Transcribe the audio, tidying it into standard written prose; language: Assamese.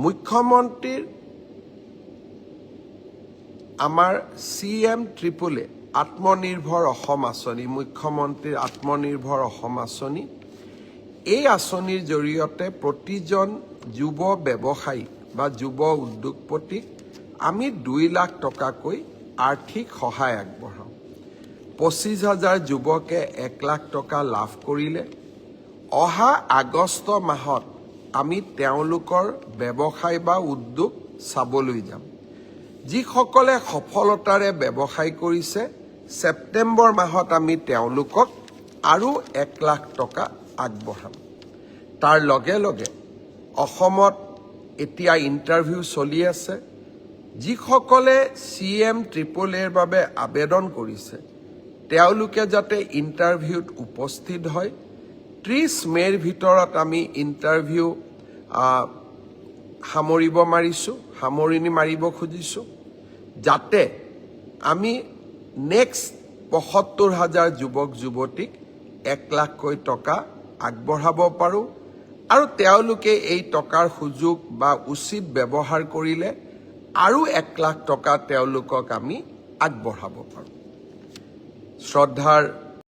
মুখ্যমন্ত্ৰীৰ আমাৰ CM ট্ৰিপলে আত্মনিৰ্ভৰ অসম আঁচনি, মুখ্যমন্ত্ৰীৰ আত্মনিৰ্ভৰ অসম আঁচনি, এই আঁচনিৰ জৰিয়তে প্ৰতিজন যুৱ ব্যৱসায়ী বা যুৱ উদ্যোগপতিক আমি 2 লাখ টকাকৈ আৰ্থিক সহায় আগবঢ়াওঁ। 25,000 যুৱকে 1 লাখ টকা লাভ কৰিলে। অহা আগষ্ট মাহত আমি তেওঁলোকৰ ব্যৱসায় বা উদ্যোগ চাবলৈ যাম। যিসকলে সফলতাৰে ব্যৱসায় কৰিছে, ছেপ্টেম্বৰ মাহত আমি তেওঁলোকক আৰু 1 লাখ টকা আগবঢ়াম। তাৰ লগে লগে অসমত এতিয়া ইণ্টাৰভিউ চলি আছে। যিসকলে CM ট্ৰিপলেৰ বাবে আবেদন কৰিছে, তেওঁলোকে যাতে ইণ্টাৰভিউত উপস্থিত হয়। 30 মে'ৰ ভিতৰত আমি ইণ্টাৰভিউ সামৰণি মাৰিব খুজিছোঁ, যাতে আমি নেক্সট 75,000 যুৱক যুৱতীক 1 লাখকৈ টকা আগবঢ়াব পাৰোঁ আৰু তেওঁলোকে এই টকাৰ সুযোগ বা উচিত ব্যৱহাৰ কৰিলে আৰু 1 লাখ টকা তেওঁলোকক আমি আগবঢ়াব পাৰোঁ। শ্ৰদ্ধাৰ